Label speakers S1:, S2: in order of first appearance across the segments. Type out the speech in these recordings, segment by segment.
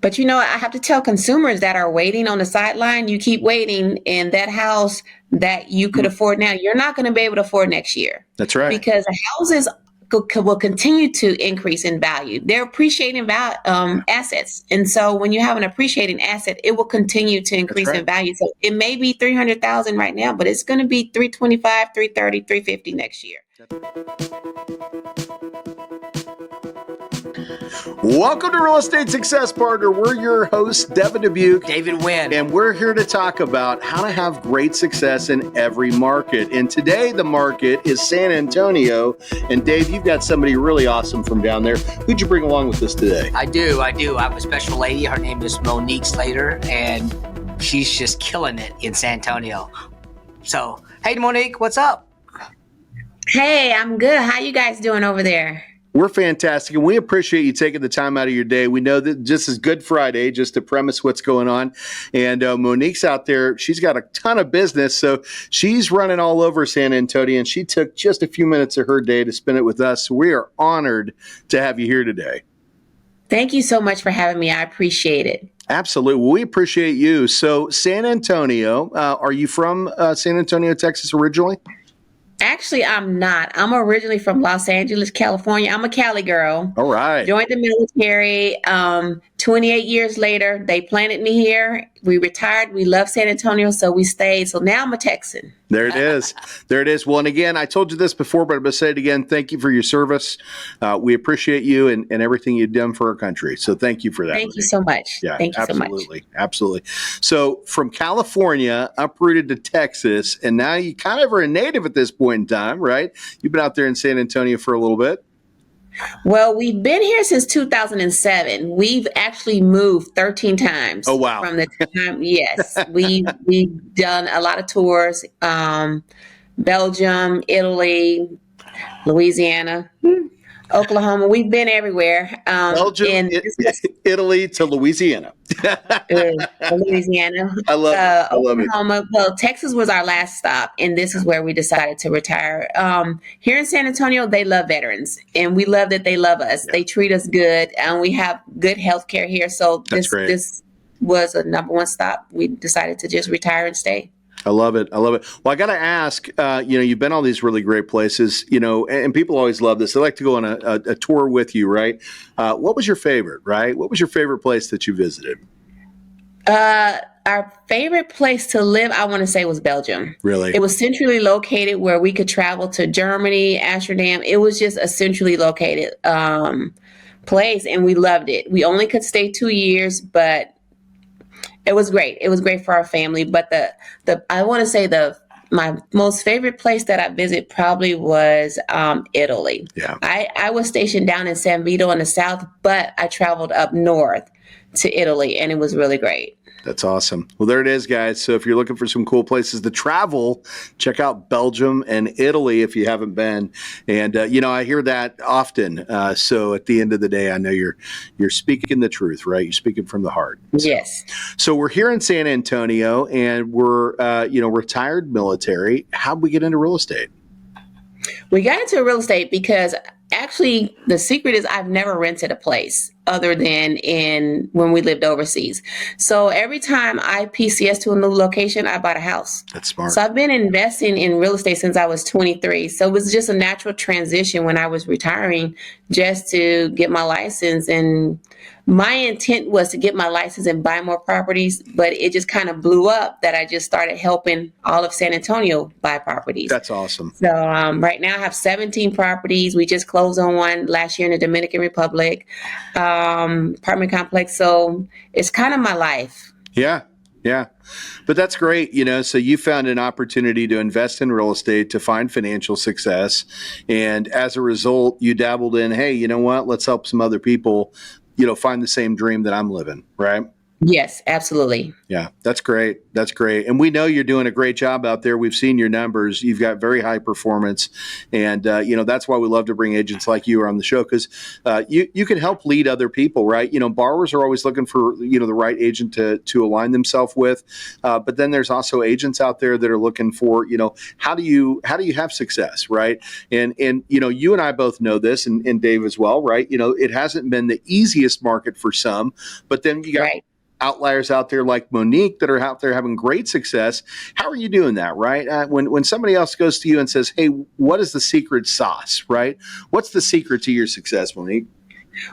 S1: But I have to tell consumers that are waiting on the sideline, you keep waiting, and that house that you could afford now, you're not going to be able to afford next year.
S2: That's right.
S1: Because houses will continue to increase in value. They're appreciating assets. And so when you have an appreciating asset, it will continue to increase in value. So it may be $300,000 right now, but it's going to be $325,000, $330,000, $350,000 next year.
S2: Welcome to Real Estate Success Partner. We're your hosts, Devin Dubuc,
S3: David Nguyen,
S2: and we're here to talk about how to have great success in every market. And today, the market is San Antonio. And Dave, you've got somebody really awesome from down there. Who'd you bring along with us today?
S3: I do. I have a special lady. Her name is Monique Slater, and she's just killing it in San Antonio. So, hey, Monique, what's up?
S1: Hey, I'm good. How you guys doing over there?
S2: We're fantastic, and we appreciate you taking the time out of your day. We know that this is Good Friday, just to premise what's going on. And Monique's out there. She's got a ton of business, so she's running all over San Antonio, and she took just a few minutes of her day to spend it with us. So we are honored to have you here today.
S1: Thank you so much for having me. I appreciate it.
S2: Absolutely. Well, we appreciate you. So San Antonio, are you from San Antonio, Texas originally?
S1: Actually, I'm not. I'm originally from Los Angeles, California. I'm a Cali girl.
S2: All right.
S1: Joined the military. 28 years later, they planted me here. We retired. We love San Antonio, so we stayed. So now I'm a Texan.
S2: There it is. There it is. Well, and again, I told you this before, but I'm going to say it again. Thank you for your service. We appreciate you and everything you've done for our country. So thank you for that.
S1: Thank you so much.
S2: Yeah,
S1: thank you
S2: absolutely,
S1: so much.
S2: Absolutely. So from California, uprooted to Texas, and now you kind of are a native at this point in time, right? You've been out there in San Antonio for a little bit.
S1: Well, we've been here since 2007. We've actually moved 13 times.
S2: Oh, wow.
S1: From the time, yes. We've done a lot of tours, Belgium, Italy, Louisiana, Oklahoma. We've been everywhere.
S2: Belgium, Italy to Louisiana.
S1: Louisiana.
S2: I love it.
S1: Oklahoma. Well, Texas was our last stop, and this is where we decided to retire. Here in San Antonio, they love veterans, and we love that they love us. Yeah. They treat us good, and we have good health care here. So this was a number one stop. We decided to just retire and stay.
S2: I love it. I love it. Well, I got to ask, you've been all these really great places, and people always love this. They like to go on a tour with you, right? What was your favorite, right? What was your favorite place that you visited?
S1: Our favorite place to live, I want to say, was Belgium.
S2: Really?
S1: It was centrally located where we could travel to Germany, Amsterdam. It was just a centrally located place, and we loved it. We only could stay 2 years, but it was great. It was great for our family. But I want to say my most favorite place that I visited probably was Italy.
S2: Yeah.
S1: I was stationed down in San Vito in the south, but I traveled up north to Italy, and it was really great.
S2: That's awesome. Well, there it is, guys. So if you're looking for some cool places to travel, check out Belgium and Italy if you haven't been. And, I hear that often. So at the end of the day, I know you're speaking the truth, right? You're speaking from the heart.
S1: Yes.
S2: So we're here in San Antonio, and we're, retired military. How'd we get into real estate?
S1: We got into real estate because actually the secret is I've never rented a place other than when we lived overseas. So every time I PCS to a new location, I bought a house.
S2: That's smart.
S1: So I've been investing in real estate since I was 23. So it was just a natural transition when I was retiring just to get my license. And my intent was to get my license and buy more properties, but it just kind of blew up that I just started helping all of San Antonio buy properties.
S2: That's awesome.
S1: So right now I have 17 properties. We just closed on one last year in the Dominican Republic, apartment complex. So it's kind of my life.
S2: Yeah. Yeah. But that's great. So you found an opportunity to invest in real estate to find financial success. And as a result, you dabbled in, hey, you know what? Let's help some other people, find the same dream that I'm living. Right.
S1: Yes, absolutely.
S2: Yeah, that's great. That's great. And we know you're doing a great job out there. We've seen your numbers. You've got very high performance. And, that's why we love to bring agents like you on the show, because you can help lead other people, right? Borrowers are always looking for, the right agent to align themselves with. But then there's also agents out there that are looking for, how do you have success, right? And you and I both know this, and Dave as well, right? It hasn't been the easiest market for some, but then you got
S1: Right.
S2: outliers out there like Monique that are out there having great success. How are you doing that, right? When somebody else goes to you and says, hey, what is the secret sauce, right? What's the secret to your success, Monique?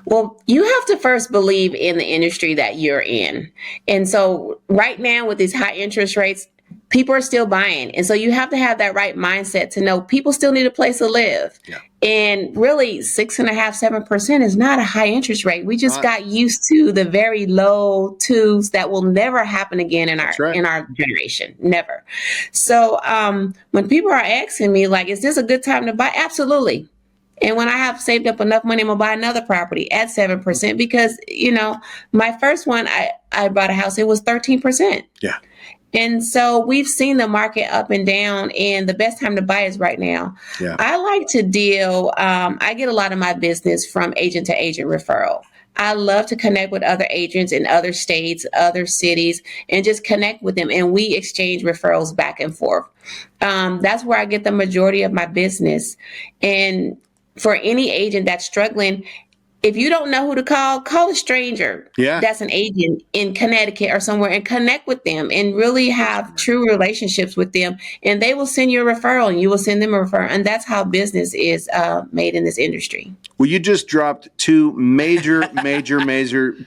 S1: Well, you have to first believe in the industry that you're in. And so right now with these high interest rates, people are still buying. And so you have to have that right mindset to know people still need a place to live.
S2: Yeah.
S1: And really 6.5%, 7% is not a high interest rate. We just got used to the very low twos that will never happen again in our generation. Never. So when people are asking me like, is this a good time to buy? Absolutely. And when I have saved up enough money, I'm gonna buy another property at 7% because, my first one, I bought a house, it was 13%.
S2: Yeah.
S1: And so we've seen the market up and down, and the best time to buy is right now.
S2: Yeah.
S1: I like to deal, I get a lot of my business from agent to agent referral. I love to connect with other agents in other states, other cities, and just connect with them. And we exchange referrals back and forth. That's where I get the majority of my business. And for any agent that's struggling, if you don't know who to call a stranger.
S2: Yeah.
S1: That's an agent in Connecticut or somewhere, and connect with them and really have true relationships with them. And they will send you a referral and you will send them a referral. And that's how business is made in this industry.
S2: Well, you just dropped two major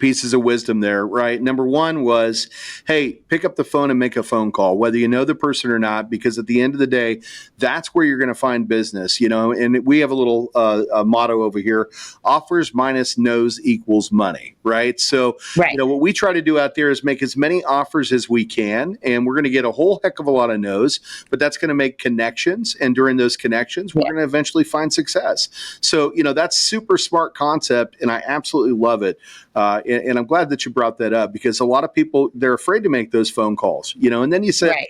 S2: pieces of wisdom there, right? Number one was, hey, pick up the phone and make a phone call, whether you know the person or not, because at the end of the day, that's where you're going to find business, and we have a little motto over here: offers minus no's equals money, right? So,
S1: Right.
S2: What we try to do out there is make as many offers as we can, and we're going to get a whole heck of a lot of no's, but that's going to make connections. And during those connections, we're going to eventually find success. So, that's super smart concept, and I absolutely love it. And I'm glad that you brought that up, because a lot of people, they're afraid to make those phone calls, and then you said,
S1: Right.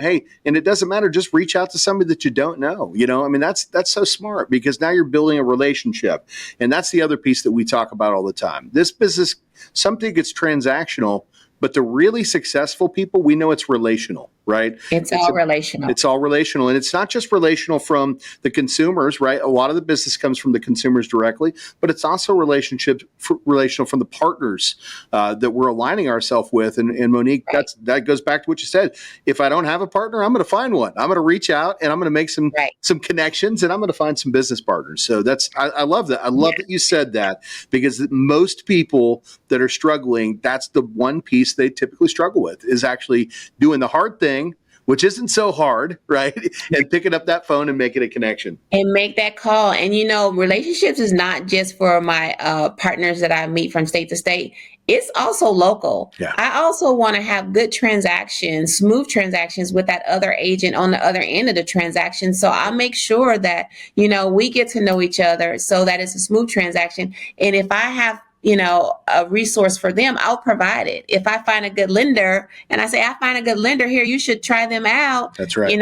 S2: Hey, and it doesn't matter, just reach out to somebody that you don't know, that's so smart, because now you're building a relationship. And that's the other piece that we talk about all the time. This business, something gets transactional, but the really successful people, we know it's relational, right?
S1: It's all relational.
S2: It's all relational. And it's not just relational from the consumers, right? A lot of the business comes from the consumers directly, but it's also relational from the partners that we're aligning ourselves with. And Monique,
S1: Right.
S2: that goes back to what you said. If I don't have a partner, I'm going to find one. I'm going to reach out and I'm going to make some connections, and I'm going to find some business partners. So I love that. I love that you said that, because most people that are struggling, that's the one piece they typically struggle with, is actually doing the hard thing, which isn't so hard, right? And picking up that phone and making a connection.
S1: And make that call. And relationships is not just for my partners that I meet from state to state. It's also local.
S2: Yeah.
S1: I also want to have good transactions, smooth transactions with that other agent on the other end of the transaction. So I make sure that, we get to know each other so that it's a smooth transaction. And if I have a resource for them, I'll provide it. If I find a good lender and I say, I find a good lender here, you should try them out.
S2: That's right.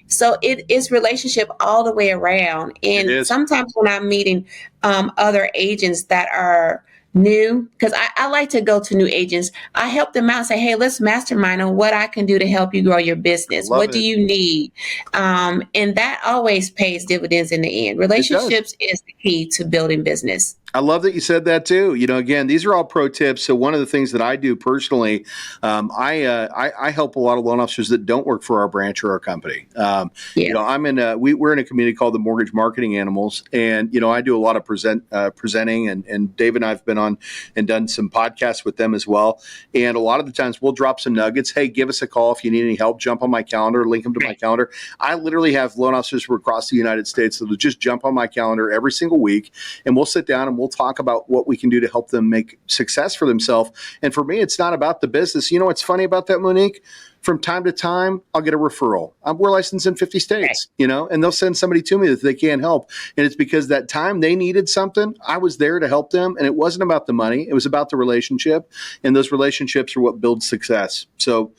S1: So it is relationship all the way around. And sometimes when I'm meeting other agents that are new, because I like to go to new agents, I help them out and say, hey, let's mastermind on what I can do to help you grow your business. What do you need? And that always pays dividends in the end. Relationships is the key to building business.
S2: I love that you said that too. Again, these are all pro tips. So one of the things that I do personally, I help a lot of loan officers that don't work for our branch or our company. We're in a community called the Mortgage Marketing Animals, and I do a lot of presenting, and Dave and I have been on and done some podcasts with them as well. And a lot of the times we'll drop some nuggets. Hey, give us a call if you need any help. Jump on my calendar, link them to my calendar. I literally have loan officers from across the United States that will just jump on my calendar every single week, and we'll sit down and we'll talk about what we can do to help them make success for themselves. And for me, it's not about the business. You know what's funny about that, Monique? From time to time, I'll get a referral. We're licensed in 50 states, and they'll send somebody to me that they can't help. And it's because that time they needed something, I was there to help them. And it wasn't about the money. It was about the relationship. And those relationships are what builds success. So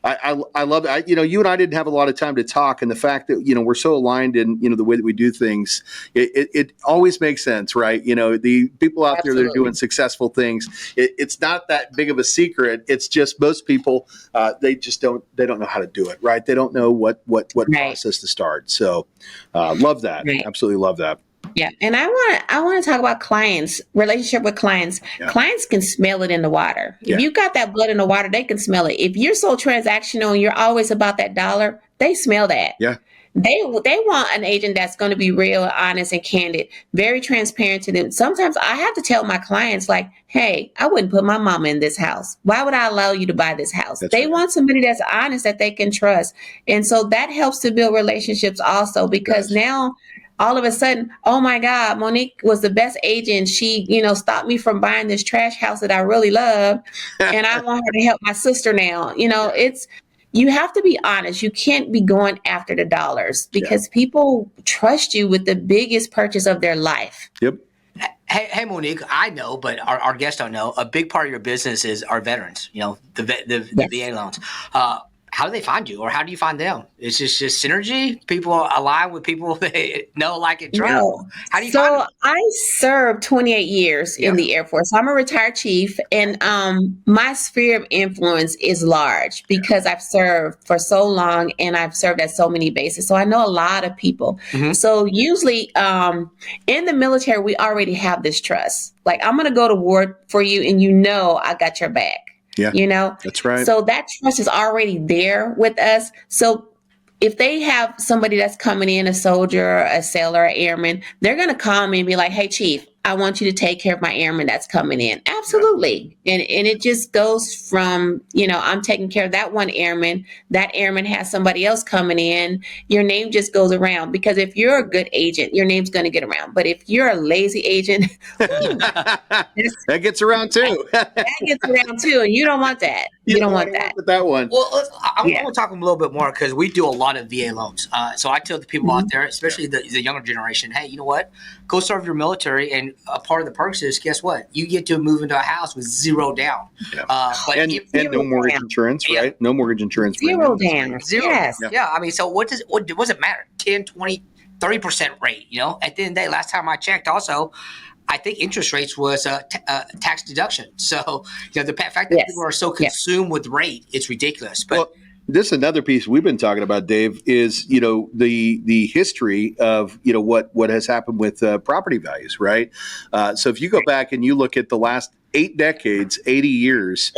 S2: I love it. You and I didn't have a lot of time to talk, and the fact that we're so aligned in the way that we do things, it always makes sense, right? The people out there that are doing successful things, it's not that big of a secret. It's just most people they don't know how to do it, right? They don't know what process to start. So love that, absolutely love that.
S1: Yeah. And I want to talk about clients, relationship with clients. Yeah. Clients can smell it in the water. If you got that blood in the water, they can smell it. If you're so transactional and you're always about that dollar, they smell that.
S2: Yeah.
S1: They want an agent that's going to be real, honest, and candid, very transparent to them. Sometimes I have to tell my clients, like, hey, I wouldn't put my mama in this house. Why would I allow you to buy this house? They want somebody that's honest, that they can trust. And so that helps to build relationships also, because now all of a sudden, oh my God, Monique was the best agent. She, stopped me from buying this trash house that I really love. And I want her to help my sister now. You have to be honest. You can't be going after the dollars, because people trust you with the biggest purchase of their life.
S2: Yep.
S3: Hey, Monique, I know, but our guests don't know. A big part of your business is our veterans, the VA loans. How do they find you, or how do you find them? It's just synergy? People align with people they know, like, and trust.
S1: No.
S3: How do you find them?
S1: I served 28 years in the Air Force. I'm a retired chief, and my sphere of influence is large because I've served for so long and I've served at so many bases. So I know a lot of people. Mm-hmm. So usually in the military, we already have this trust. Like, I'm going to go to war for you, and I got your back.
S2: Yeah, that's right.
S1: So that trust is already there with us. So if they have somebody that's coming in, a soldier, a sailor, an airman, they're going to call me and be like, hey, Chief, I want you to take care of my airman that's coming in. Absolutely. Yeah. And it just goes from, I'm taking care of that one airman. That airman has somebody else coming in. Your name just goes around, because if you're a good agent, your name's going to get around. But if you're a lazy agent,
S2: that gets around too.
S1: That gets around too. And you don't want that. You don't want that.
S2: With that one.
S3: Well, I want to talk a little bit more, because we do a lot of VA loans. So I tell the people out there, especially the younger generation, hey, you know what? Go serve your military, and a part of the perks is, guess what? You get to move into a house with zero down.
S2: Yeah. And no mortgage insurance, right? No mortgage insurance.
S1: Zero down.
S3: Zero.
S1: Yes.
S3: Yeah. I mean, so what does it matter? 10, 20, 30% rate, At the end of the day, last time I checked also, I think interest rates was a tax deduction. So, the fact that people are so consumed with rate, it's ridiculous. But
S2: this is another piece we've been talking about, Dave, is, the history of, what has happened with property values, right? So if you go back and you look at the last 8 decades, 80 years,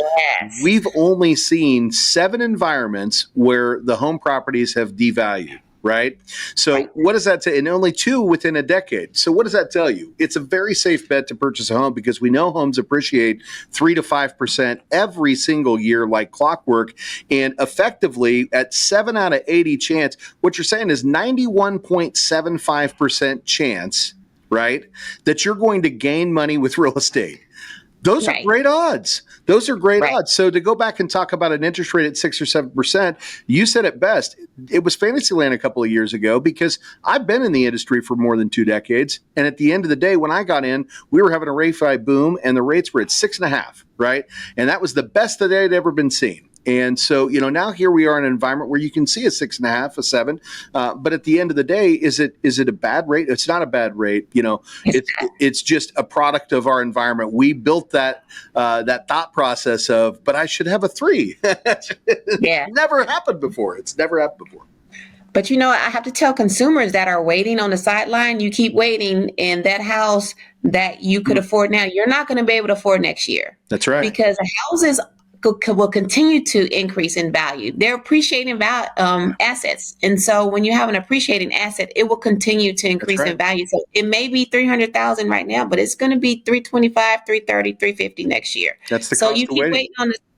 S2: we've only seen 7 environments where the home properties have devalued. Right. So what does that say? And only 2 within a decade. So what does that tell you? It's a very safe bet to purchase a home, because we know homes appreciate 3 to 5% every single year, like clockwork. And effectively, at 7 out of 80 chance, what you're saying is 91.75% chance, right, that you're going to gain money with real estate. Those are great odds. Those are great odds. So to go back and talk about an interest rate at 6 or 7%, you said it best. It was Fantasyland a couple of years ago, because I've been in the industry for more than 2 decades. And at the end of the day, when I got in, we were having a refi boom, and the rates were at 6.5, right? And that was the best that had ever been seen. And so, now here we are in an environment where you can see a 6.5, a 7. But at the end of the day, is it a bad rate? It's not a bad rate. It's just a product of our environment. We built that thought process of, but I should have a 3. Never happened before. It's never happened before.
S1: But I have to tell consumers that are waiting on the sideline, you keep waiting, and that house that you could afford now, you're not going to be able to afford next year.
S2: That's right.
S1: Because houses will continue to increase in value. They're appreciating assets. And so when you have an appreciating asset, it will continue to increase in value. So it may be $300,000 right now, but it's going to be $325,000, $330,000, $350,000 next year.
S2: That's the
S1: so
S2: cost
S1: you
S2: of
S1: keep
S2: waiting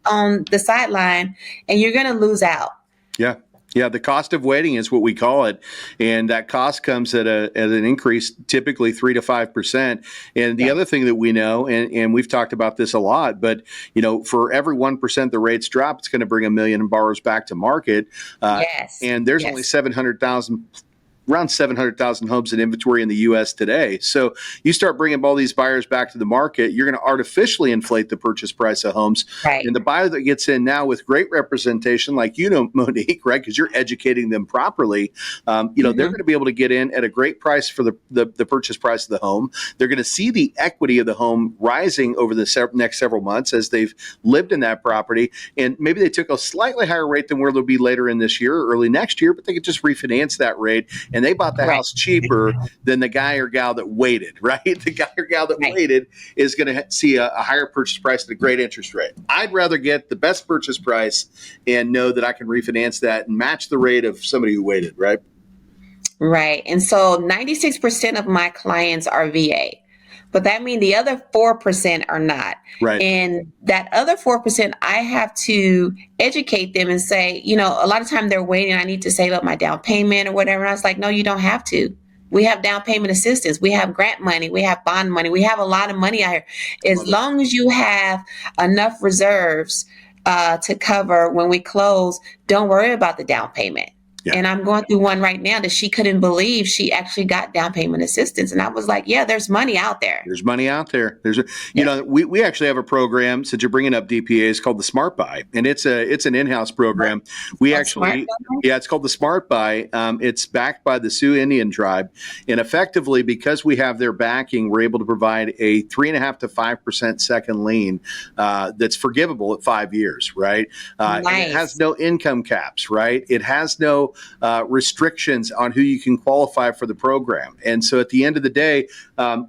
S1: on the sideline, and you're going to lose out.
S2: Yeah. Yeah, the cost of waiting is what we call it, and that cost comes at an increase, typically 3 to 5%. And the other thing that we know, and we've talked about this a lot, but for every 1% the rates drop, it's going to bring 1 million borrowers back to market. And there's only around 700,000 homes in inventory in the U.S. today. So you start bringing all these buyers back to the market, you're going to artificially inflate the purchase price of homes.
S1: Right.
S2: And the buyer that gets in now with great representation, like Monique, right, because you're educating them properly, they're going to be able to get in at a great price for the purchase price of the home. They're going to see the equity of the home rising over the next several months as they've lived in that property. And maybe they took a slightly higher rate than where they'll be later in this year or early next year, but they could just refinance that rate. And they bought the house cheaper than the guy or gal that waited, right? The guy or gal that waited is going to see a higher purchase price at a great interest rate. I'd rather get the best purchase price and know that I can refinance that and match the rate of somebody who waited, right?
S1: Right. And so 96% of my clients are VA. But that means the other 4% are not.
S2: Right.
S1: And that other 4%, I have to educate them and say, a lot of time they're waiting. I need to save up my down payment or whatever. And I was like, no, you don't have to. We have down payment assistance. We have grant money. We have bond money. We have a lot of money out here. As long as you have enough reserves to cover when we close, don't worry about the down payment. Yeah. And I'm going through one right now that she couldn't believe she actually got down payment assistance. And I was like, yeah, there's money out there.
S2: There's money out there. We actually have a program, since you're bringing up DPAs, called the Smart Buy. And it's an in-house program. It's called the Smart Buy. It's backed by the Sioux Indian tribe. And effectively, because we have their backing, we're able to provide a 3.5% to 5% second lien that's forgivable at 5 years, right? And it has no income caps, right? It has no restrictions on who you can qualify for the program. And so at the end of the day,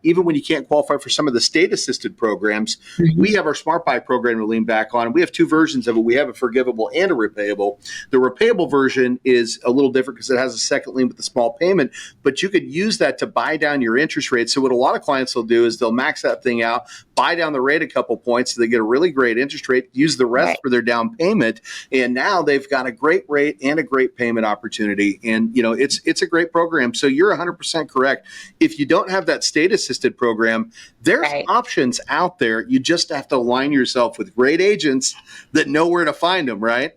S2: even when you can't qualify for some of the state-assisted programs, we have our Smart Buy program to lean back on. We have two versions of it. We have a forgivable and a repayable. The repayable version is a little different because it has a second lien with a small payment, but you could use that to buy down your interest rate. So what a lot of clients will do is they'll max that thing out, buy down the rate a couple points so they get a really great interest rate, use the rest for their down payment, and now they've got a great rate and a great payment opportunity. And it's a great program. So you're 100% correct. If you don't have that state assisted program, there's options out there. You just have to align yourself with great agents that know where to find them, right?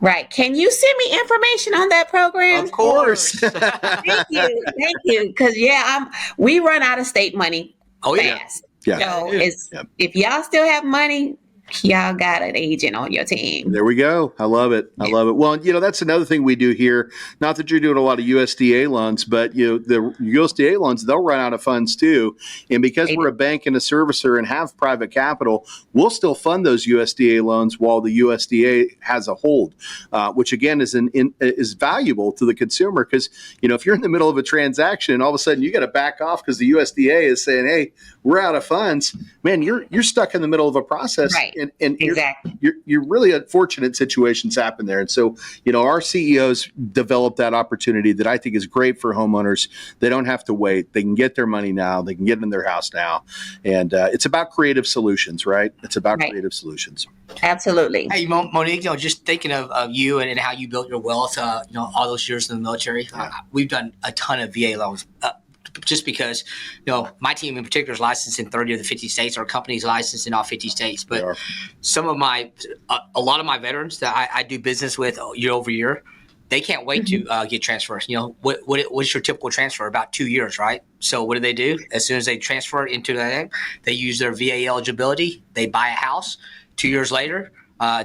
S1: Right. Can you send me information on that program?
S2: Of course.
S1: Thank you. Because we run out of state money fast.
S2: Yeah.
S1: So if y'all still have money, y'all got an agent on your team.
S2: There we go. I love it. Well, that's another thing we do here. Not that you're doing a lot of USDA loans, but the USDA loans, they'll run out of funds too. And because we're a bank and a servicer and have private capital, we'll still fund those USDA loans while the USDA has a hold, which again is valuable to the consumer. Because if you're in the middle of a transaction and all of a sudden you got to back off because the USDA is saying, "Hey, we're out of funds," man, you're stuck in the middle of a process.
S1: Right.
S2: And you're really unfortunate situations happen there. And so, our CEOs developed that opportunity that I think is great for homeowners. They don't have to wait. They can get their money now. They can get in their house now. And it's about creative solutions, right? It's about creative solutions.
S1: Absolutely.
S3: Hey, Monique, just thinking of you and how you built your wealth, all those years in the military. We've done a ton of VA loans. Just because, my team in particular is licensed in 30 of the 50 states. Our company's licensed in all 50 states. But some of a lot of my veterans that I do business with year over year, they can't wait to get transfers. What's your typical transfer? About 2 years, right? So what do? As soon as they transfer it into that, they use their VA eligibility. They buy a house. 2 years later,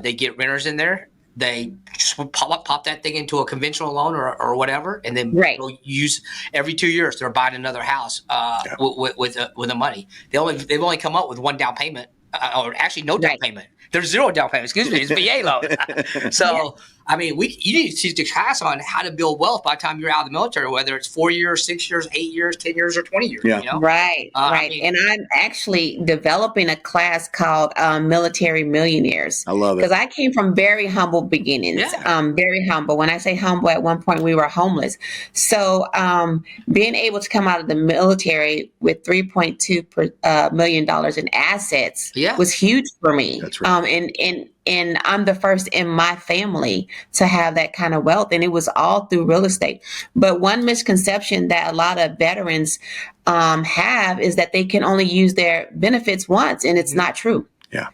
S3: they get renters in there. They just pop that thing into a conventional loan or whatever, and then they'll use every 2 years. They're buying another house with the money. They've only come up with one down payment, or actually no down payment. There's zero down payment. Excuse me, it's VA loan. So you need to teach the class on how to build wealth by the time you're out of the military, whether it's 4 years, 6 years, 8 years, 10 years, or 20 years.
S2: Yeah.
S1: Right. And I'm actually developing a class called Military Millionaires.
S2: I love it.
S1: Because I came from very humble beginnings. Very humble. When I say humble, at one point we were homeless. So being able to come out of the military with $3.2 million in assets was huge for me.
S2: That's right.
S1: And And I'm the first in my family to have that kind of wealth. And it was all through real estate. But one misconception that a lot of veterans have is that they can only use their benefits once. And it's not true.
S2: Yeah.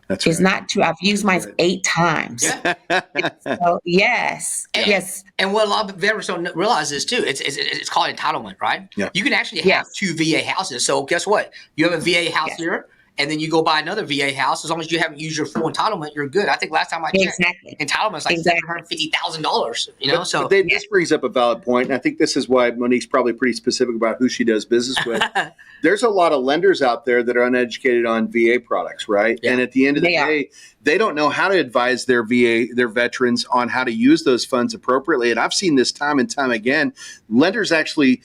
S2: That's
S1: It's
S2: right.
S1: not true. I've used mine 8 times.
S3: Yeah.
S1: So, yes. Yes.
S3: And what a lot of veterans don't realize is too, it's called entitlement, right?
S2: Yeah.
S3: You can actually have
S1: Yes.
S3: 2 VA houses. So guess what? You have a VA house
S1: Yes.
S3: here, and then you go buy another VA house. As long as you haven't used your full entitlement, you're good. I think last time I checked,
S1: Exactly.
S3: entitlement is like $750,000. You know, so
S2: This brings up a valid point, and I think this is why Monique's probably pretty specific about who she does business with. There's a lot of lenders out there that are uneducated on VA products, right?
S3: Yeah.
S2: And at the end of the
S1: They are.
S2: day, they don't know how to advise their veterans on how to use those funds appropriately. And I've seen this time and time again. Lenders actually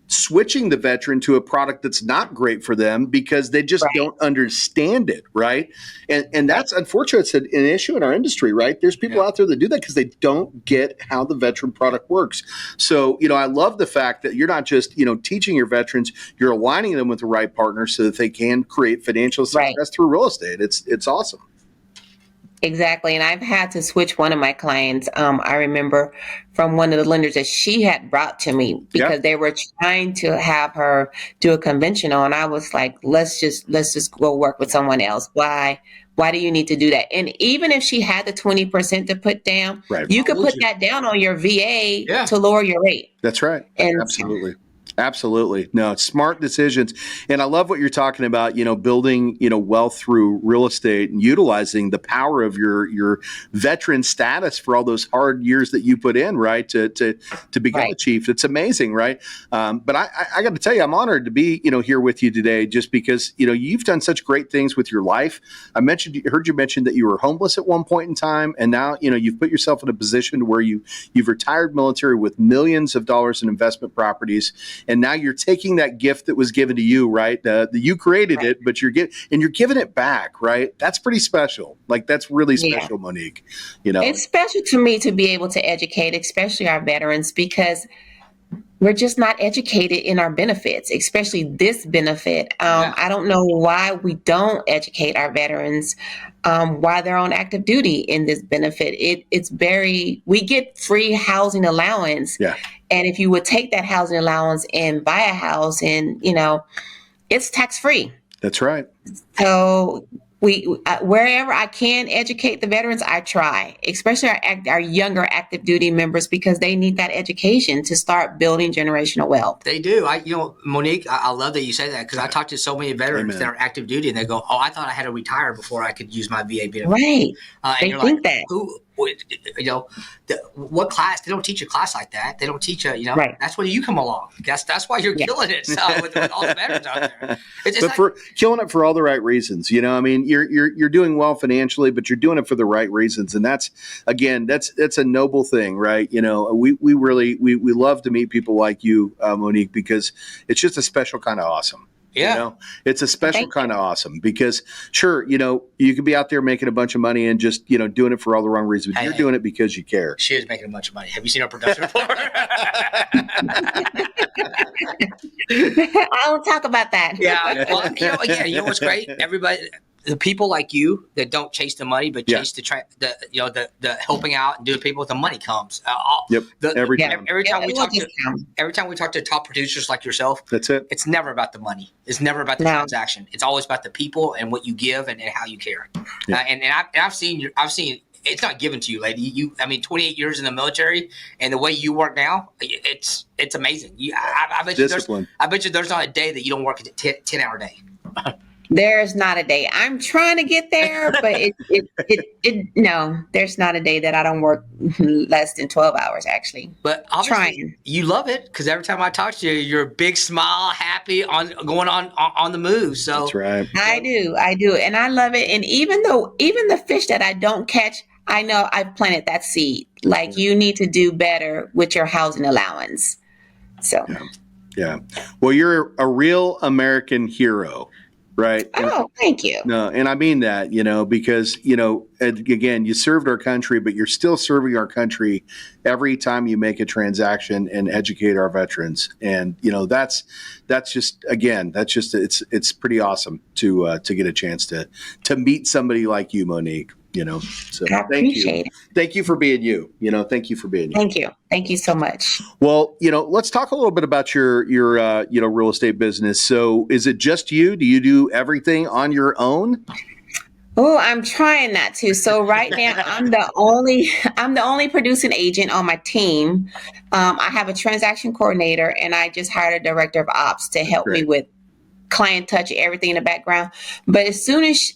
S2: switching the veteran to a product that's not great for them because they just don't understand it, right? And that's unfortunate. It's an issue in our industry, right? There's people out there that do that because they don't get how the veteran product works. So, I love the fact that you're not just, teaching your veterans, you're aligning them with the right partners so that they can create financial success through real estate. It's awesome.
S1: Exactly. And I've had to switch one of my clients. I remember from one of the lenders that she had brought to me because they were trying to have her do a conventional. And I was like, let's just go work with someone else. Why do you need to do that? And even if she had the 20% to put down, you could put that down on your VA to lower your rate.
S2: That's right.
S1: And
S2: absolutely. Absolutely. No, it's smart decisions. And I love what you're talking about, building, wealth through real estate and utilizing the power of your veteran status for all those hard years that you put in, right, to become a chief. It's amazing, right? But I got to tell you, I'm honored to be, here with you today just because, you've done such great things with your life. Heard you mention that you were homeless at one point in time. And now, you've put yourself in a position where you've retired military with millions of dollars in investment properties. And now you're taking that gift that was given to you, right? You created it, but you're giving it back, right? That's pretty special. Like that's really special, Monique.
S1: It's special to me to be able to educate, especially our veterans, because we're just not educated in our benefits, especially this benefit. I don't know why we don't educate our veterans why they're on active duty in this benefit. We get free housing allowance. Yeah. And if you would take that housing allowance and buy a house and, it's tax free.
S2: That's right.
S1: So wherever I can educate the veterans, I try, especially our younger active duty members, because they need that education to start building generational wealth.
S3: They do. Monique, I love that you say that because I talk to so many veterans that are active duty and they go, "Oh, I thought I had to retire before I could use my VA benefit."
S1: Right. They think that.
S3: What class? They don't teach a class like that. They don't teach that's where you come along. That's why you're killing it with all the veterans out there.
S2: For killing it for all the right reasons. You're doing well financially, but you're doing it for the right reasons. And that's a noble thing, right? We really love to meet people like you, Monique, because it's just a special kind of awesome.
S3: Yeah.
S2: It's a special kind of awesome because sure, you could be out there making a bunch of money and just, doing it for all the wrong reasons. You're doing it because you care.
S3: She is making a bunch of money. Have you seen her production report?
S1: I don't talk about that.
S3: Yeah. Well, you know what's great? Everybody, the people like you that don't chase the money, but chase the helping out and doing people, the money comes. Every time we talk to top producers like yourself,
S2: that's it.
S3: It's never about the money. It's never about the transaction. It's always about the people and what you give and how you care. Yeah. And I've seen it's not given to you, lady. 28 years in the military and the way you work now, it's amazing. I bet you there's not a day that you don't work a 10-hour day.
S1: There's not a day. I'm trying to get there, but no, there's not a day that I don't work less than 12 hours, actually.
S3: But obviously, you love it because every time I talk to you, you're a big smile, happy going on the move. So
S2: that's right.
S1: I do, and I love it. And even the fish that I don't catch, I know I've planted that seed. Like you need to do better with your housing allowance. So
S2: yeah. Well, you're a real American hero. Right.
S1: Oh, thank you.
S2: No, and I mean that, because, again, you served our country, but you're still serving our country every time you make a transaction and educate our veterans. And, it's pretty awesome to get a chance to meet somebody like you, Monique. So
S1: I appreciate it.
S2: Thank you for being you. Thank you for being you.
S1: Thank you. Thank you so much.
S2: Well, let's talk a little bit about your real estate business. So is it just you? Do you do everything on your own?
S1: Oh, I'm trying not to. So right now, I'm the only producing agent on my team. I have a transaction coordinator, and I just hired a director of ops to help me with client touch, everything in the background. But as soon as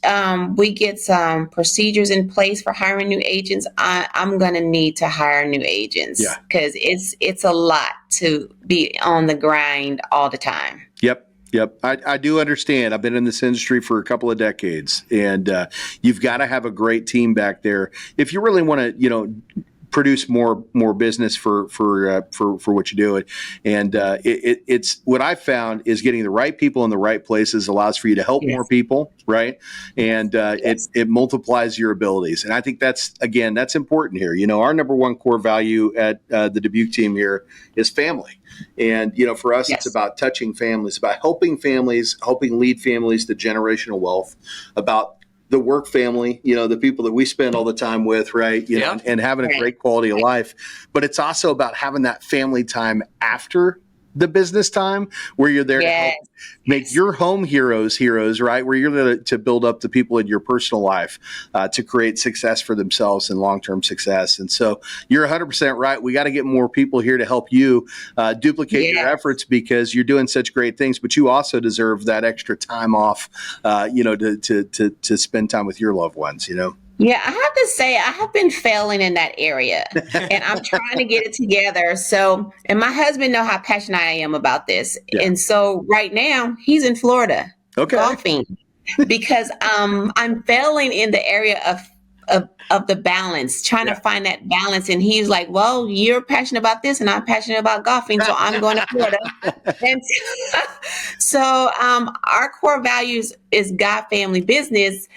S1: we get some procedures in place for hiring new agents, I'm going to need to hire new agents because it's a lot to be on the grind all the time.
S2: Yep. I do understand. I've been in this industry for a couple of decades, and you've got to have a great team back there if you really want to, produce more business for what you do. And it's what I found is getting the right people in the right places allows for you to help more people, right? And it multiplies your abilities. And I think that's important here. Our number one core value at the Dubuc team here is family. And, for us, it's about touching families, about helping families, helping lead families to generational wealth, about the work family, the people that we spend all the time with, right? And having a great quality of life. But it's also about having that family time after the business time where you're there to help make your home heroes, right? Where you're there to build up the people in your personal life to create success for themselves and long-term success. And so you're 100% right. We got to get more people here to help you duplicate your efforts because you're doing such great things, but you also deserve that extra time off, to spend time with your loved ones,
S1: Yeah, I have to say, I have been failing in that area and I'm trying to get it together. So, and my husband knows how passionate I am about this. Yeah. And so right now he's in Florida golfing because I'm failing in the area of the balance, trying to find that balance. And he's like, well, you're passionate about this and I'm passionate about golfing. So I'm going to Florida. And so our core values is God, family, business.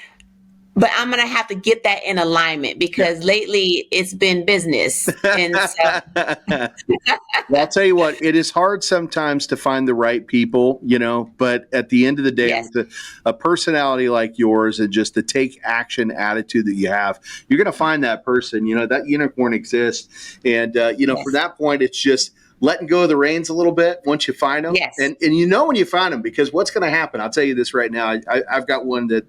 S1: But I'm going to have to get that in alignment because lately it's been business. And so.
S2: Well, I'll tell you what, it is hard sometimes to find the right people, but at the end of the day, with a personality like yours and just the take action attitude that you have, you're going to find that person, that unicorn exists. And, from that point, it's just letting go of the reins a little bit once you find them. Yes. And when you find them, because what's going to happen, I'll tell you this right now, I've got one that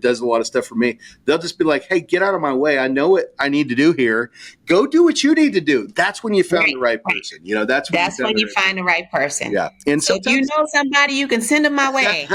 S2: does a lot of stuff for me. They'll just be like, hey, get out of my way. I know what I need to do here. Go do what you need to do. That's when you found the right person. That's when you find the right person. Yeah. And
S1: so if you know somebody, you can send them my way.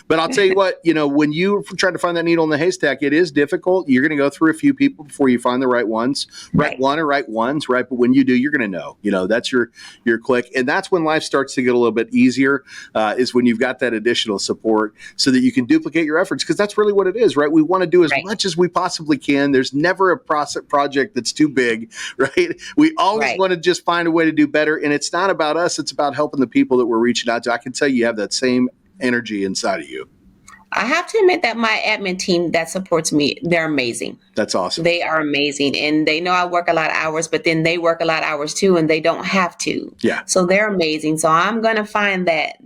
S2: But I'll tell you what, when you try to find that needle in the haystack, it is difficult. You're going to go through a few people before you find the right ones, right one or right ones, right? But when you do, you're going to know, that's your click. And that's when life starts to get a little bit easier, is when you've got that additional support so that you can duplicate your efforts. Because that's really what it is, right? We want to do as much as we possibly can. There's never a project that's too big, right? We always want to just find a way to do better. And it's not about us. It's about helping the people that we're reaching out to. I can tell you have that same energy inside of you.
S1: I have to admit that my admin team that supports me, they're amazing.
S2: That's awesome.
S1: They are amazing. And they know I work a lot of hours, but then they work a lot of hours too, and they don't have to. Yeah. So they're amazing. So I'm going to find that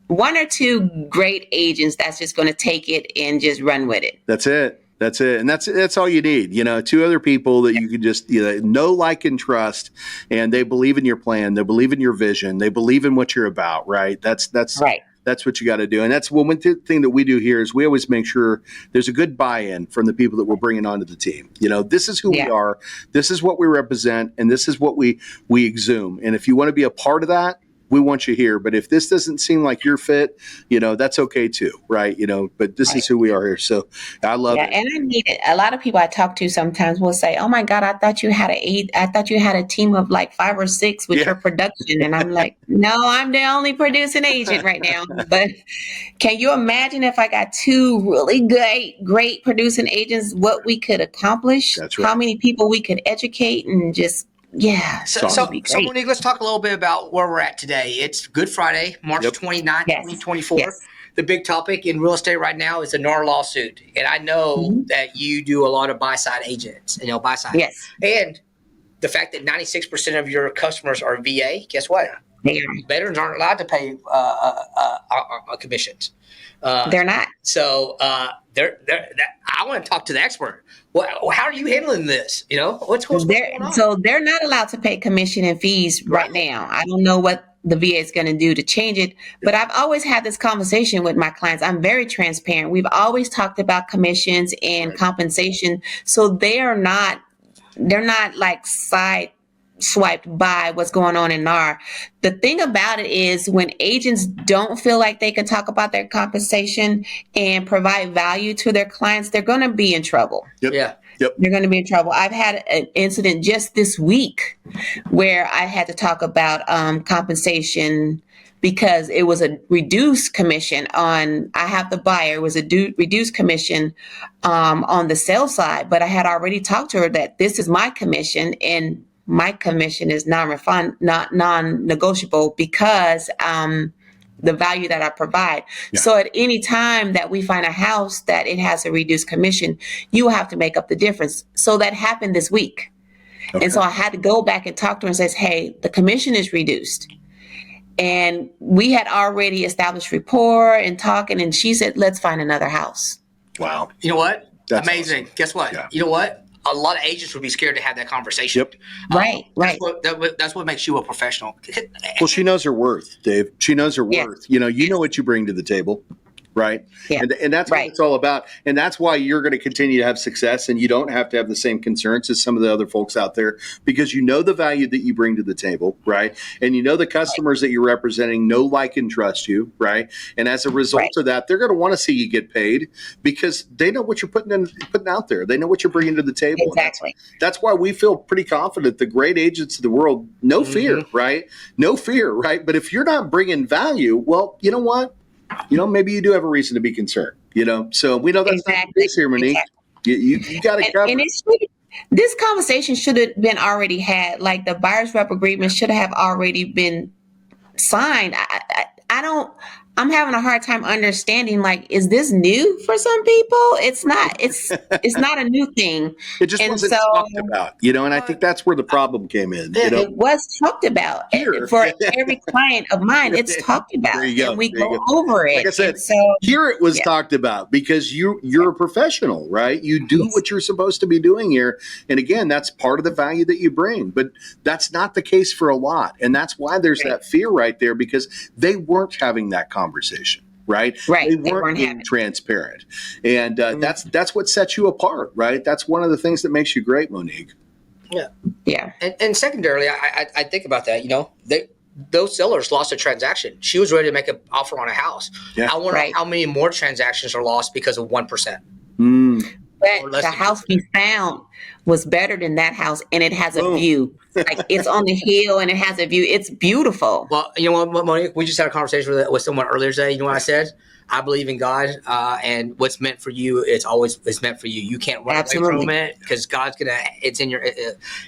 S1: one or two great agents that's just going to take it and just run with it.
S2: That's it. And that's all you need, two other people that you can just, know, like, and trust, and they believe in your plan. They believe in your vision. They believe in what you're about, right? That's right. That's what you got to do. And that's one thing that we do here is we always make sure there's a good buy-in from the people that we're bringing onto the team. This is who we are. This is what we represent. And this is what we exhume. And if you want to be a part of that, we want you here. But if this doesn't seem like your fit, that's okay too, right? But this is who we are here. So I love it.
S1: And I need it. A lot of people I talk to sometimes will say, oh my God, I thought you had a team of like 5 or 6 with your production. And I'm like, no, I'm the only producing agent right now. But can you imagine if I got 2 really great producing agents, what we could accomplish? That's right. How many people we could educate and just
S3: So Monique, let's talk a little bit about where we're at today. It's Good Friday, March 29th, 2024. Yes. The big topic in real estate right now is the NAR lawsuit. And I know that you do a lot of buy-side agents, buy-side. Yes. And the fact that 96% of your customers are VA, guess what? veterans aren't allowed to pay commissions.
S1: They're not.
S3: So I want to talk to the expert. How are you handling this? What's going on?
S1: So they're not allowed to pay commission and fees right now. I don't know what the VA is going to do to change it, but I've always had this conversation with my clients. I'm very transparent. We've always talked about commissions and compensation. So they're not like side swiped by what's going on in NAR. The thing about it is when agents don't feel like they can talk about their compensation and provide value to their clients, they're going to be in trouble.
S2: Yep.
S3: Yeah.
S2: Yep.
S1: They're going to be in trouble. I've had an incident just this week where I had to talk about compensation because it was a reduced commission on, I have the buyer, it was a reduced commission on the sales side, but I had already talked to her that this is my commission and my commission is non-negotiable because the value that I provide. Yeah. So at any time that we find a house that it has a reduced commission, you will have to make up the difference. So that happened this week. Okay. And so I had to go back and talk to her and says, hey, the commission is reduced. And we had already established rapport and talking, and she said, let's find another house.
S2: Wow.
S3: You know what?
S2: That's
S3: amazing.
S2: Awesome.
S3: Guess what?
S2: Yeah.
S3: You know what? A lot of agents would be scared to have that conversation.
S2: Yep.
S1: Right.
S3: That's what makes you a professional.
S2: Well, she knows her worth, Dave. She knows her worth. You know what you bring to the table. Right. Yeah. And that's what it's all about. And that's why you're going to continue to have success, and you don't have to have the same concerns as some of the other folks out there, because you know the value that you bring to the table. Right. And you know the customers that you're representing know, like, and trust you. Right. And as a result of that, they're going to want to see you get paid because they know what you're putting out there. They know what you're bringing to the table.
S1: Exactly.
S2: That's why we feel pretty confident the great agents of the world, no fear. Right. No fear. Right. But if you're not bringing value, well, you know what? Maybe you do have a reason to be concerned, So we know that's the case here, Monique. Exactly. You got it covered. And
S1: this conversation should have been already had. Like the buyer's rep agreement should have already been signed. I'm having a hard time understanding, like, is this new for some people? It's not. It's not a new thing.
S2: It just wasn't talked about, and I think that's where the problem came in.
S1: It was talked about. Here. For every client of mine, it's talked about.
S2: There you go.
S1: And we go over it.
S2: Like I said, here it was talked about because you're a professional, right? You do what you're supposed to be doing here. And again, that's part of the value that you bring. But that's not the case for a lot. And that's why there's that fear right there, because they weren't having that conversation, right?
S1: Right.
S2: They weren't being transparent. And that's what sets you apart, right? That's one of the things that makes you great, Monique.
S3: Yeah.
S1: Yeah.
S3: And secondarily, I think about that, those sellers lost a transaction. She was ready to make an offer on a house. Yeah. I wonder how many more transactions are lost because of 1%.
S1: But the house we found was better than that house, and it has a view. Like, it's on the hill, and it has a view. It's beautiful.
S3: Well, you know what, Monique? We just had a conversation with someone earlier today. You know what I said? I believe in God, and what's meant for you, it's meant for you. You can't run away from it because God's it's in your,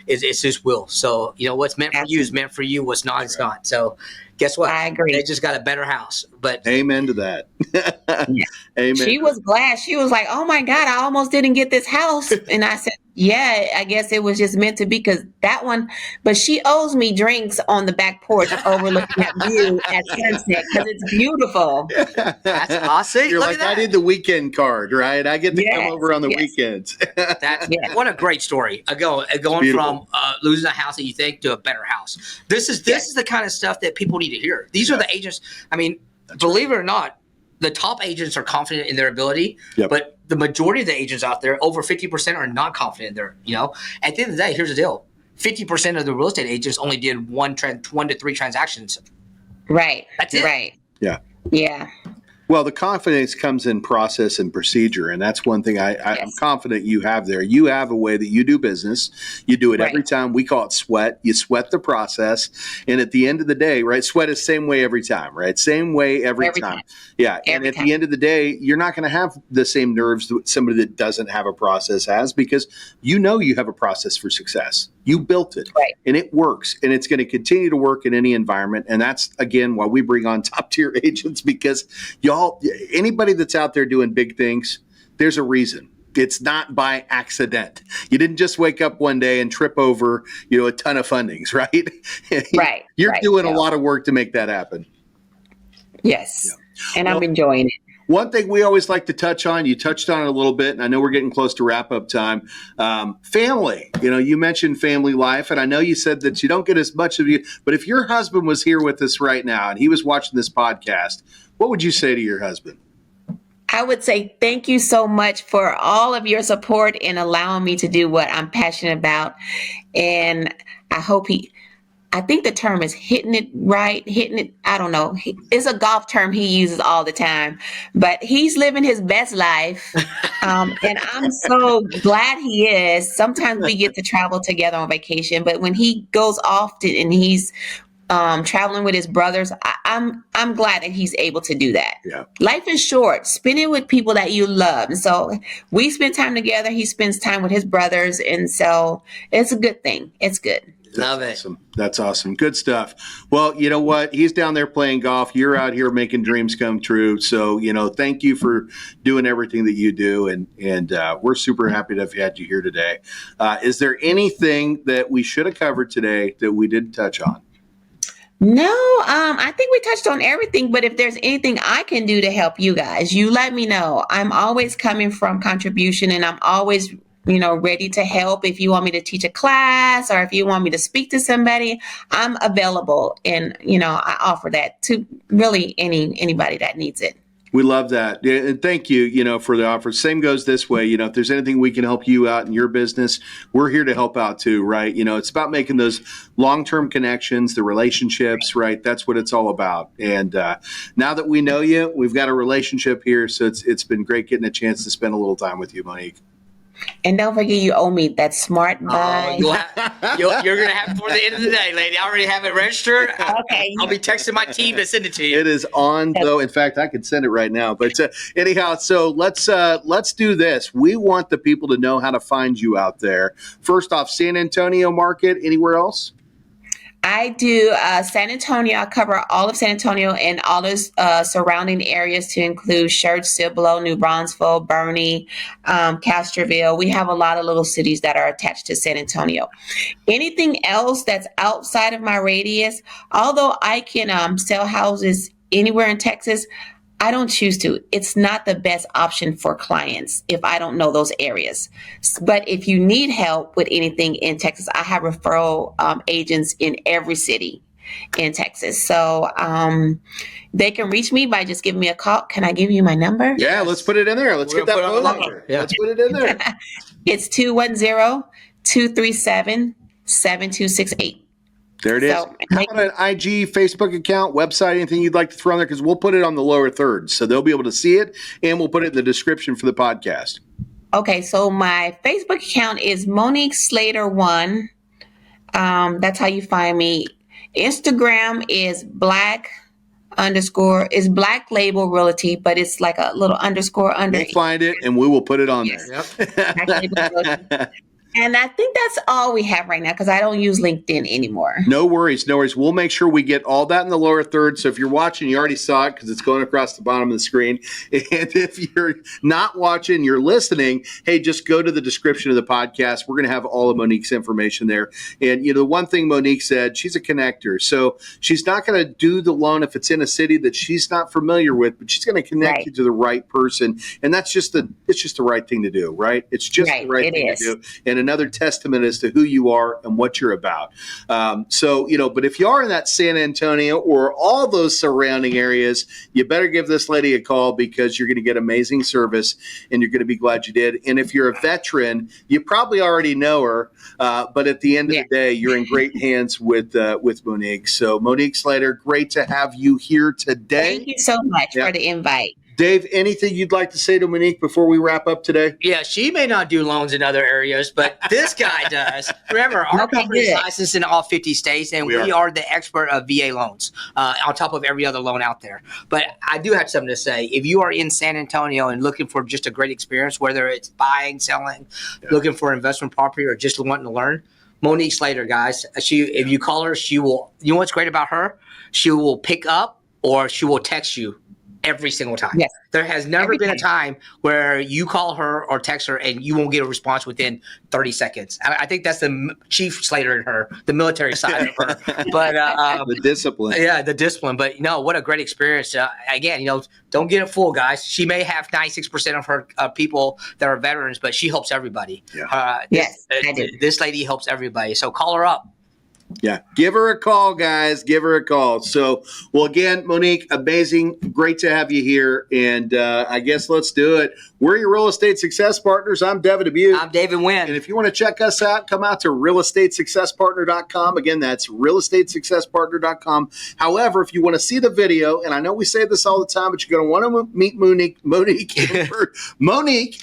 S3: it's His will. So, what's meant for you is meant for you. What's not, it's not. So, guess what?
S1: I agree.
S3: They just got a better house. But
S2: amen to that. Amen.
S1: She was glad. She was like, "Oh my God, I almost didn't get this house." And I said, "Yeah, I guess it was just meant to be because that one." But she owes me drinks on the back porch overlooking that view at sunset because it's beautiful.
S3: That's awesome.
S2: You're like, I did the weekend card, right? I get to come over on the weekends.
S3: What a great story. Going from losing a house that you think to a better house. This is the kind of stuff that people need to hear. These are the agents. I mean, believe it or not, the top agents are confident in their ability, but the majority of the agents out there, over 50%, are not confident in their, At the end of the day, here's the deal. 50% of the real estate agents only did 1 to 3 transactions.
S1: Right.
S3: That's it.
S1: Right.
S2: Yeah.
S1: Yeah.
S2: Well, the confidence comes in process and procedure, and that's one thing I'm confident you have there. You have a way that you do business. You do it every time. We call it sweat. You sweat the process, and at the end of the day, right, sweat is same way every time, right? Same way every time. Yeah, and at the end of the day, you're not going to have the same nerves that somebody that doesn't have a process has, because you have a process for success. You built it, and it works, and it's going to continue to work in any environment. And that's, again, why we bring on top-tier agents, because anybody that's out there doing big things, there's a reason. It's not by accident. You didn't just wake up one day and trip over, a ton of fundings, right?
S1: Right.
S2: You're
S1: right.
S2: doing a lot of work to make that happen.
S1: Yes.
S2: Yeah.
S1: And I'm enjoying it.
S2: One thing we always like to touch on, you touched on it a little bit, and I know we're getting close to wrap up time. Family, you mentioned family life, and I know you said that you don't get as much of you, but if your husband was here with us right now and he was watching this podcast, what would you say to your husband?
S1: I would say thank you so much for all of your support and allowing me to do what I'm passionate about. And I think the term is hitting it. I don't know. It's a golf term he uses all the time, but he's living his best life. And I'm so glad he is. Sometimes we get to travel together on vacation, but when he goes off and he's traveling with his brothers, I'm glad that he's able to do that.
S2: Yeah.
S1: Life is short. Spend it with people that you love. And so we spend time together. He spends time with his brothers. And so it's a good thing. It's good.
S3: Love it.
S2: Awesome. That's awesome. Good stuff. Well, you know what? He's down there playing golf. You're out here making dreams come true. So, thank you for doing everything that you do. And we're super happy to have had you here today. Is there anything that we should have covered today that we didn't touch on?
S1: No, I think we touched on everything, but if there's anything I can do to help you guys, you let me know. I'm always coming from contribution, and I'm always, ready to help. If you want me to teach a class or if you want me to speak to somebody, I'm available. And, I offer that to really anybody that needs it.
S2: We love that. And thank you, for the offer. Same goes this way. If there's anything we can help you out in your business, we're here to help out too, right? It's about making those long-term connections, the relationships, right? That's what it's all about. And now that we know you, we've got a relationship here. So it's been great getting a chance to spend a little time with you, Monique.
S1: And don't forget, you owe me that smart buy.
S3: You're going to have it before the end of the day, lady. I already have it registered.
S1: Okay.
S3: I'll be texting my team to send it to you.
S2: It is on, though. In fact, I could send it right now. But anyhow, so let's do this. We want the people to know how to find you out there. First off, San Antonio market. Anywhere else?
S1: I do San Antonio. I cover all of San Antonio and all those surrounding areas to include Church, Cibolo, New Braunfels, Bernie, Castroville. We have a lot of little cities that are attached to San Antonio. Anything else that's outside of my radius, although I can sell houses anywhere in Texas, I don't choose to. It's not the best option for clients if I don't know those areas. But if you need help with anything in Texas, I have referral agents in every city in Texas. So they can reach me by just giving me a call. Can I give you my number?
S2: Yeah, let's put it in there. Let's get that phone number. Yeah. Let's put it in there.
S1: It's 210-237-7268.
S2: There it is.
S1: So,
S2: how about an IG, Facebook account, website, anything you'd like to throw on there? Because we'll put it on the lower third. So they'll be able to see it, and we'll put it in the description for the podcast.
S1: Okay, so my Facebook account is Monique Slater 1. That's how you find me. Instagram is Black Label Realty, but it's like a little underscore under.
S2: We'll find it, and we will put it on there.
S1: Yep. And I think that's all we have right now because I don't use LinkedIn anymore.
S2: No worries. We'll make sure we get all that in the lower third. So if you're watching, you already saw it because it's going across the bottom of the screen. And if you're not watching, you're listening, hey, just go to the description of the podcast. We're going to have all of Monique's information there. And, the one thing Monique said, she's a connector. So she's not going to do the loan if it's in a city that she's not familiar with, but she's going to connect you to the right person. And that's just the right thing to do, right? It's just the right thing to do. And another testament as to who you are and what you're about. But if you are in that San Antonio or all those surrounding areas, you better give this lady a call because you're going to get amazing service and you're going to be glad you did. And if you're a veteran, you probably already know her, but at the end of the day, you're in great hands with Monique. So Monique Slater, great to have you here today.
S1: Thank you so much for the invite.
S2: Dave, anything you'd like to say to Monique before we wrap up today?
S3: Yeah, she may not do loans in other areas, but this guy does. Remember, our company is licensed in all 50 states, and we are the expert of VA loans on top of every other loan out there. But I do have something to say. If you are in San Antonio and looking for just a great experience, whether it's buying, selling, looking for investment property, or just wanting to learn, Monique Slater, guys, if you call her, she will. You know what's great about her? She will pick up or she will text you every single time.
S1: Yes.
S3: There has never
S1: Every
S3: been a
S1: time.
S3: time where you call her or text her and you won't get a response within 30 seconds. I think that's the Chief Slater in her, the military side of her. But
S2: The discipline.
S3: yeah, the discipline. But what a great experience. Again, don't get it full, guys. She may have 96% of her people that are veterans, but she helps everybody.
S2: Yeah.
S1: Yes, I do.
S3: This lady helps everybody. So call her up.
S2: Yeah. Give her a call, guys. Give her a call. So, well, again, Monique, amazing. Great to have you here. And I guess let's do it. We're your real estate success partners. I'm Devin Dubuc.
S3: I'm David Nguyen.
S2: And if you want to check us out, come out to realestatesuccesspartner.com. Again, that's realestatesuccesspartner.com. However, if you want to see the video, and I know we say this all the time, but you're going to want to meet Monique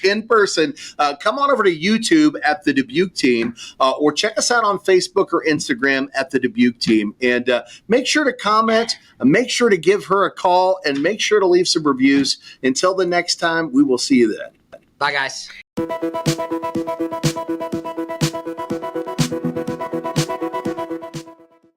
S2: in person, come on over to YouTube at the Dubuc team, or check us out on Facebook or Instagram at the Dubuc team. And make sure to comment, make sure to give her a call, and make sure to leave some reviews. Until the next time, we will see you then.
S3: Bye, guys.